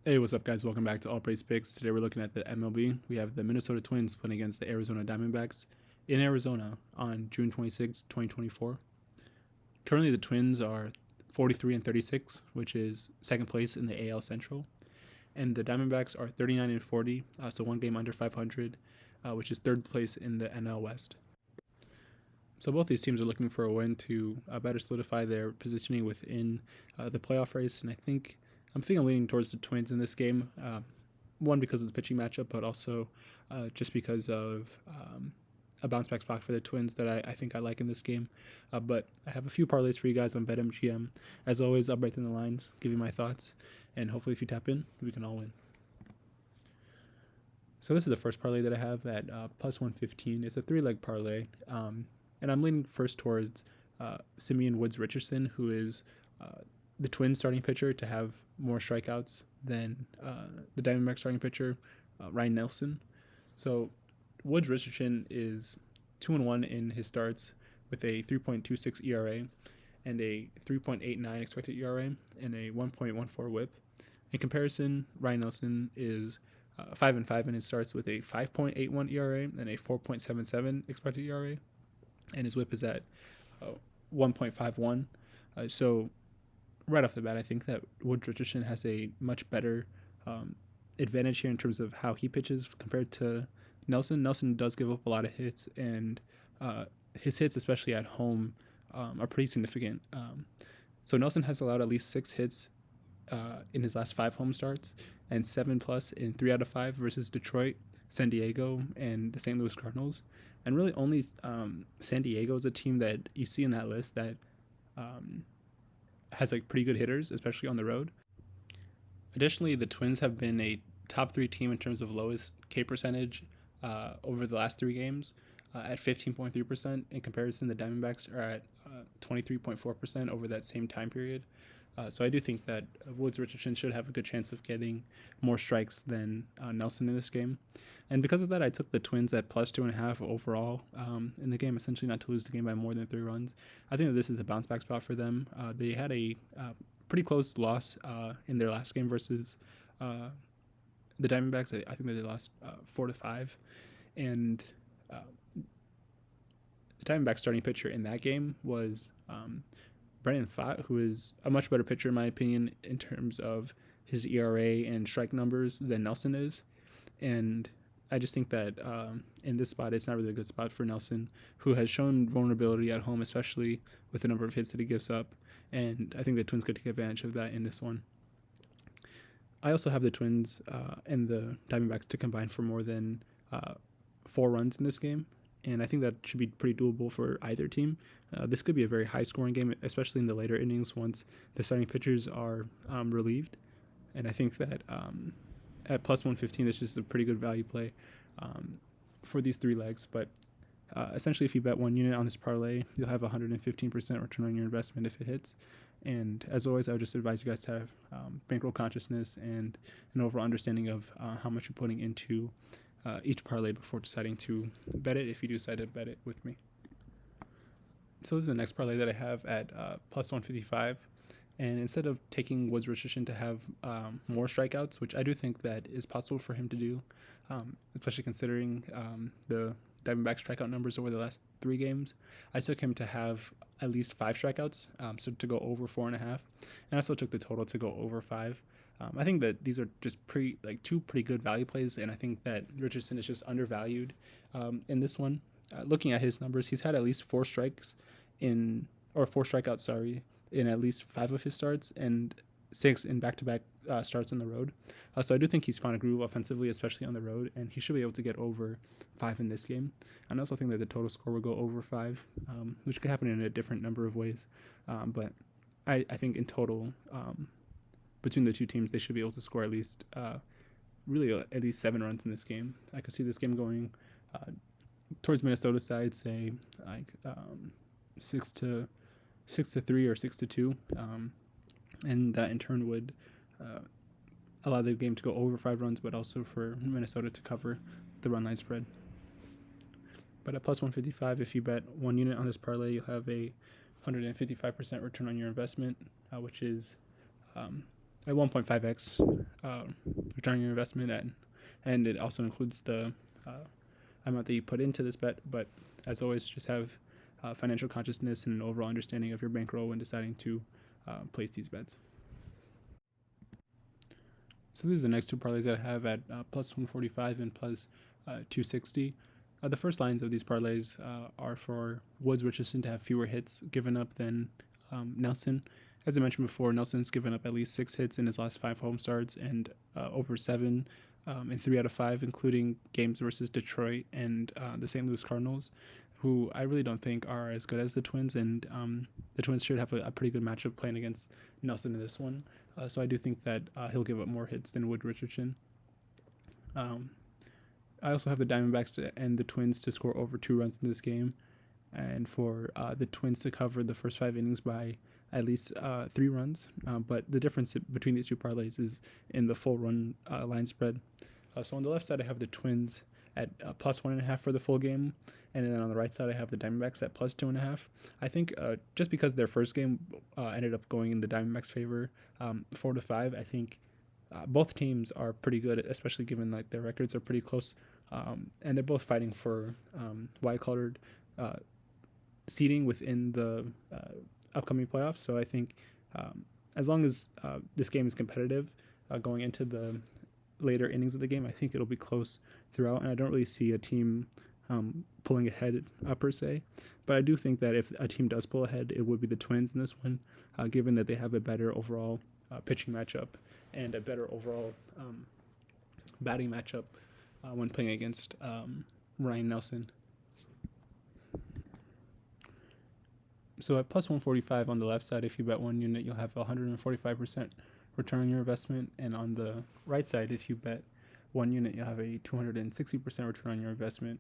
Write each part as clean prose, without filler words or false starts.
Hey, what's up, guys? Welcome back to All Praise Picks. Today we're looking at the MLB. We have the Minnesota Twins playing against the Arizona Diamondbacks in Arizona on June 26, 2024. Currently, the Twins are 43 and 36, which is second place in the AL Central, and the Diamondbacks are 39 and 40, so one game under 500, which is third place in the NL West. So both these teams are looking for a win to better solidify their positioning within the playoff race, and I'm leaning towards the Twins in this game. One, because of the pitching matchup, but also just because of a bounce back spot for the Twins that I think I like in this game. But I have a few parlays for you guys on BetMGM. As always, I'll break down the lines, give you my thoughts, and hopefully, if you tap in, we can all win. So this is the first parlay that I have at plus 115. It's a 3-leg parlay, and I'm leaning first towards Simeon Woods Richardson, who is the Twins starting pitcher to have more strikeouts than the Diamondbacks starting pitcher, Ryan Nelson. So Woods Richardson is 2-1 in his starts with a 3.26 ERA and a 3.89 expected ERA and a 1.14 WHIP. In comparison, Ryan Nelson is 5-5 in his starts with a 5.81 ERA and a 4.77 expected ERA, and his WHIP is at 1.51. So right off the bat, I think that Wood Richardson has a much better advantage here in terms of how he pitches compared to Nelson. Nelson does give up a lot of hits, and his hits, especially at home, are pretty significant. So Nelson has allowed at least 6 hits in his last 5 home starts and 7+ in 3 out of 5 versus Detroit, San Diego, and the St. Louis Cardinals. And really only San Diego is a team that you see in that list that has like pretty good hitters, especially on the road. Additionally, the Twins have been a top 3 team in terms of lowest K percentage over the last 3 games at 15.3%. In comparison, the Diamondbacks are at 23.4% over that same time period. So I do think that Woods Richardson should have a good chance of getting more strikes than Nelson in this game. And because of that, I took the Twins at plus 2.5 overall in the game, essentially not to lose the game by more than 3 runs. I think that this is a bounce back spot for them. They had a pretty close loss in their last game versus the Diamondbacks. I think that they lost 4-5. And the Diamondbacks starting pitcher in that game was Brandon Pfaadt, who is a much better pitcher in my opinion in terms of his ERA and strike numbers than Nelson is. And I just think that in this spot, it's not really a good spot for Nelson, who has shown vulnerability at home, especially with the number of hits that he gives up. And I think the Twins could take advantage of that in this one. I also have the Twins and the Diamondbacks to combine for more than 4 runs in this game. And I think that should be pretty doable for either team. This could be a very high-scoring game, especially in the later innings once the starting pitchers are relieved. And I think that at plus 115, this is a pretty good value play for these 3 legs. But essentially, if you bet 1 unit on this parlay, you'll have 115% return on your investment if it hits. And as always, I would just advise you guys to have bankroll consciousness and an overall understanding of how much you're putting into each parlay before deciding to bet it, if you do decide to bet it with me. So this is the next parlay that I have at plus 155. And instead of taking Woods Richardson to have more strikeouts, which I do think that is possible for him to do, especially considering the Diamondback strikeout numbers over the last 3 games, I took him to have at least 5 strikeouts, so to go over 4.5. And I also took the total to go over 5. I think that these are just 2 pretty good value plays, and I think that Richardson is just undervalued in this one. Looking at his numbers, he's had at least 4 strikeouts, in at least 5 of his starts and 6 in back-to-back starts on the road. So I do think he's found a groove offensively, especially on the road, and he should be able to get over 5 in this game. And I also think that the total score will go over 5, which could happen in a different number of ways. But I think in total, between the 2 teams, they should be able to score at least 7 runs in this game. I could see this game going towards Minnesota's side, say like 6-3 or 6-2, and that in turn would allow the game to go over 5 runs, but also for Minnesota to cover the run line spread. But at plus 155, if you bet 1 unit on this parlay, you'll have a 155% return on your investment, which is at 1.5x return on your investment, and it also includes the amount that you put into this bet. But as always, just have financial consciousness and an overall understanding of your bankroll when deciding to place these bets. So these are the next two parlays that I have at plus 145 and plus 260. The first lines of these parlays are for Woods Richardson to have fewer hits given up than Nelson. As I mentioned before, Nelson's given up at least 6 hits in his last 5 home starts and over 7 in 3 out of 5, including games versus Detroit and the St. Louis Cardinals, who I really don't think are as good as the Twins, and the Twins should have a pretty good matchup playing against Nelson in this one. So I do think that he'll give up more hits than Wood Richardson. I also have the Diamondbacks and the Twins to score over 2 runs in this game, and for the Twins to cover the first 5 innings by at least 3 runs. But the difference between these two parlays is in the full run line spread. So on the left side, I have the Twins at plus 1.5 for the full game, and then on the right side, I have the Diamondbacks at plus 2.5. I think just because their first game ended up going in the Diamondbacks' favor, 4-5, I think both teams are pretty good, especially given like their records are pretty close, and they're both fighting for wild-colored seeding within the upcoming playoffs. So I think as long as this game is competitive going into the later innings of the game, I think it'll be close throughout, and I don't really see a team pulling ahead per se. But I do think that if a team does pull ahead, it would be the Twins in this one, given that they have a better overall pitching matchup and a better overall batting matchup when playing against Ryan Nelson. So at plus 145 on the left side, if you bet 1 unit, you'll have 145% return on your investment. And on the right side, if you bet 1 unit, you'll have a 260% return on your investment.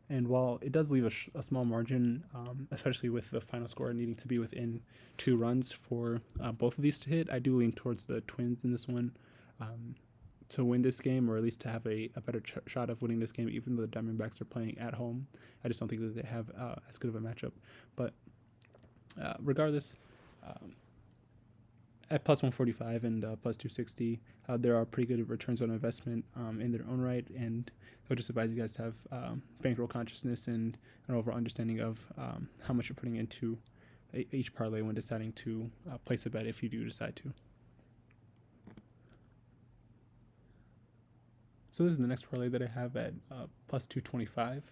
And while it does leave a small margin, especially with the final score needing to be within 2 runs for both of these to hit, I do lean towards the Twins in this one to win this game, or at least to have a better shot of winning this game, even though the Diamondbacks are playing at home. I just don't think that they have as good of a matchup. But regardless, at plus 145 and plus 260, there are pretty good returns on investment in their own right, and I would just advise you guys to have bankroll consciousness and an overall understanding of how much you're putting into each parlay when deciding to place a bet if you do decide to. So this is the next parlay that I have at plus 225.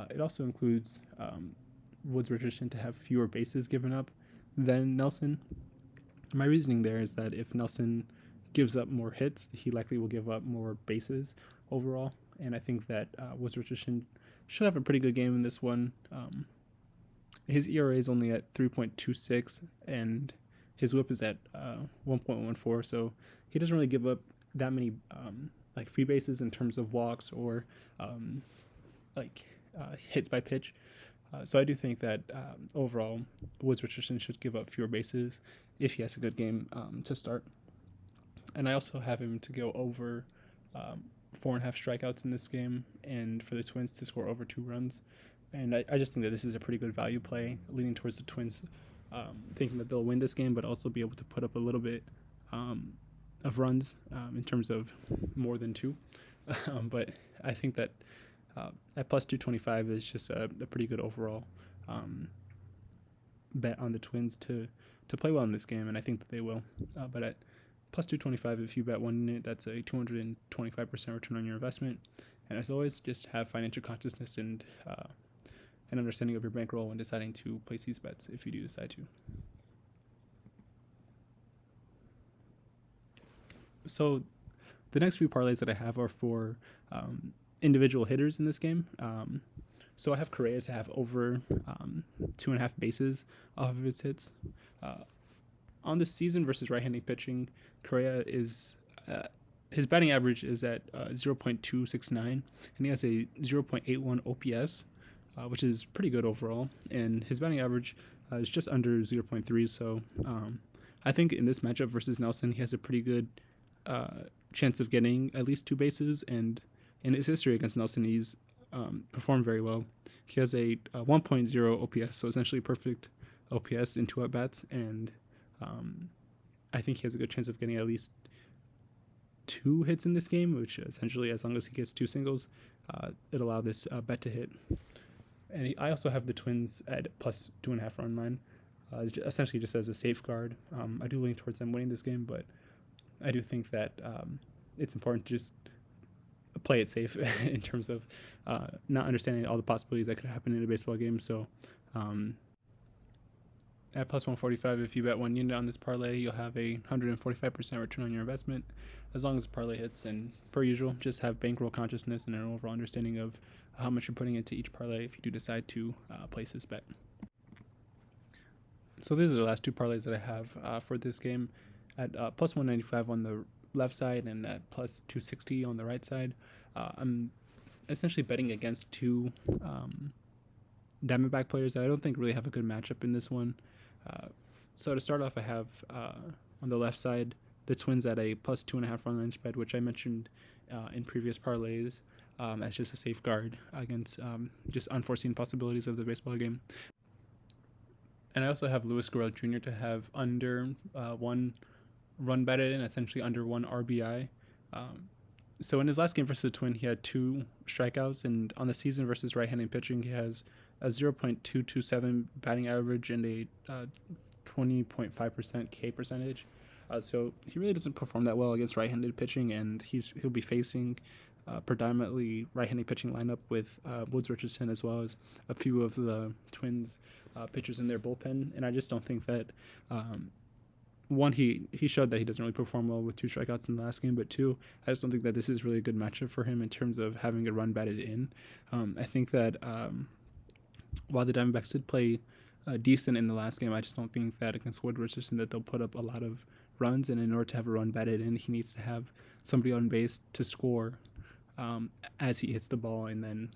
It also includes Woods Richardson to have fewer bases given up than Nelson. My reasoning there is that if Nelson gives up more hits, he likely will give up more bases overall. And I think that Woods Richardson should have a pretty good game in this one. His ERA is only at 3.26, and his WHIP is at 1.14. So he doesn't really give up that many free bases in terms of walks or hits by pitch. So I do think that overall, Woods Richardson should give up fewer bases if he has a good game to start. And I also have him to go over 4.5 strikeouts in this game, and for the Twins to score over 2 runs. And I just think that this is a pretty good value play, leaning towards the Twins, thinking that they'll win this game, but also be able to put up a little bit of runs in terms of more than 2. But I think that at plus 225 is just a pretty good overall bet on the Twins to play well in this game, and I think that they will. But at plus 225, if you bet 1 unit, that's a 225% return on your investment. And as always, just have financial consciousness and an understanding of your bankroll when deciding to place these bets if you do decide to. So the next few parlays that I have are for individual hitters in this game. So I have Correa to have over 2.5 bases off of his hits. On this season versus right-handed pitching, Correa is his batting average is at 0.269, and he has a 0.81 OPS, which is pretty good overall. And his batting average is just under 0.3. So I think in this matchup versus Nelson, he has a pretty good chance of getting at least 2 bases. And in his history against Nelson, he's performed very well. He has a 1.0 OPS, so essentially perfect OPS in 2 at-bats, and I think he has a good chance of getting at least 2 hits in this game, which essentially, as long as he gets 2 singles, it'll allow this bet to hit. And I also have the Twins at plus 2.5 run line, essentially just as a safeguard. I do lean towards them winning this game, but I do think that it's important to just play it safe in terms of not understanding all the possibilities that could happen in a baseball game. So at plus 145, if you bet 1 unit on this parlay, you'll have a 145% return on your investment as long as the parlay hits. And per usual, just have bankroll consciousness and an overall understanding of how much you're putting into each parlay if you do decide to place this bet. So these are the last 2 parlays that I have for this game at plus 195 on the left side and at plus 260 on the right side. I'm essentially betting against 2 Diamondback players that I don't think really have a good matchup in this one. So to start off, I have on the left side the Twins at a plus 2.5 run line spread, which I mentioned in previous parlays as just a safeguard against just unforeseen possibilities of the baseball game. And I also have Luis Guerrero Jr. to have under 1 run batted in, essentially under 1 RBI. So in his last game versus the Twin, he had 2 strikeouts, and on the season versus right-handed pitching, he has a 0.227 batting average and a 20.5% K percentage. So he really doesn't perform that well against right-handed pitching, and he'll be facing predominantly right-handed pitching lineup with Woods Richardson as well as a few of the Twins pitchers in their bullpen. And I just don't think that one, he showed that he doesn't really perform well with 2 strikeouts in the last game, but 2, I just don't think that this is really a good matchup for him in terms of having a run batted in. I think that while the Diamondbacks did play decent in the last game, I just don't think that against Wood Richardson that they'll put up a lot of runs, and in order to have a run batted in, he needs to have somebody on base to score as he hits the ball, and then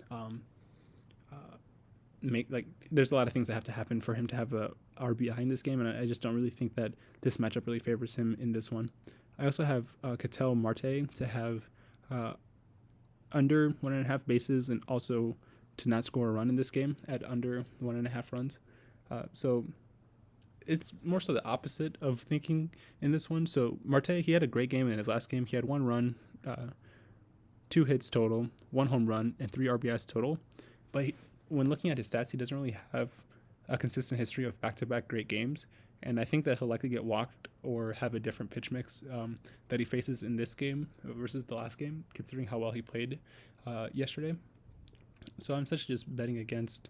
there's a lot of things that have to happen for him to have a RBI in this game, and I just don't really think that this matchup really favors him in this one. I also have Ketel Marte to have under 1.5 bases and also to not score a run in this game at under 1.5 runs. So it's more so the opposite of thinking in this one. So Marte, he had a great game in his last game. He had 1 run, 2 hits total, 1 home run, and 3 RBIs total. But when looking at his stats, he doesn't really have a consistent history of back-to-back great games. And I think that he'll likely get walked or have a different pitch mix that he faces in this game versus the last game, considering how well he played yesterday. So I'm essentially just betting against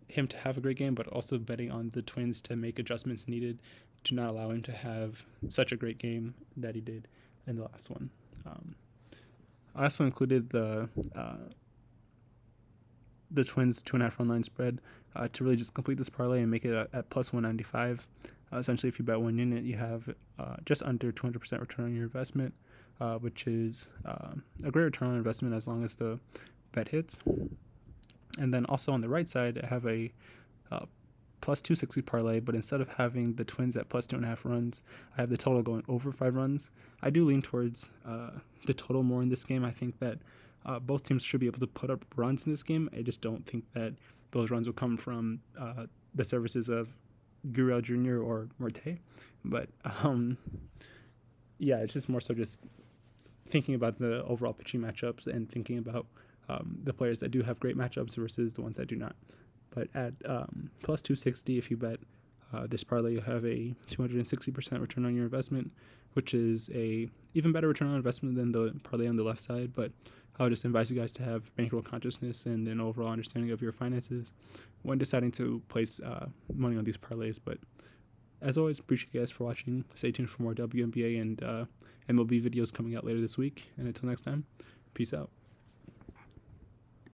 him to have a great game, but also betting on the Twins to make adjustments needed to not allow him to have such a great game that he did in the last one. I also included the Twins 2.5 run line spread to really just complete this parlay and make it at plus 195. Essentially, if you bet 1 unit, you have just under 200% return on your investment, which is a great return on investment as long as the bet hits. And then also on the right side, I have a plus 260 parlay, but instead of having the Twins at plus 2.5 runs, I have the total going over 5 runs. I do lean towards the total more in this game. I think that both teams should be able to put up runs in this game. I just don't think that those runs will come from the services of Gurriel Jr. or Marte. But yeah, it's just more so just thinking about the overall pitching matchups and thinking about the players that do have great matchups versus the ones that do not. But at plus 260, if you bet this parlay, you'll have a 260% return on your investment, which is a even better return on investment than the parlay on the left side. But I would just advise you guys to have bankroll consciousness and an overall understanding of your finances when deciding to place money on these parlays. But as always, appreciate you guys for watching. Stay tuned for more WNBA and MLB videos coming out later this week. And until next time, peace out.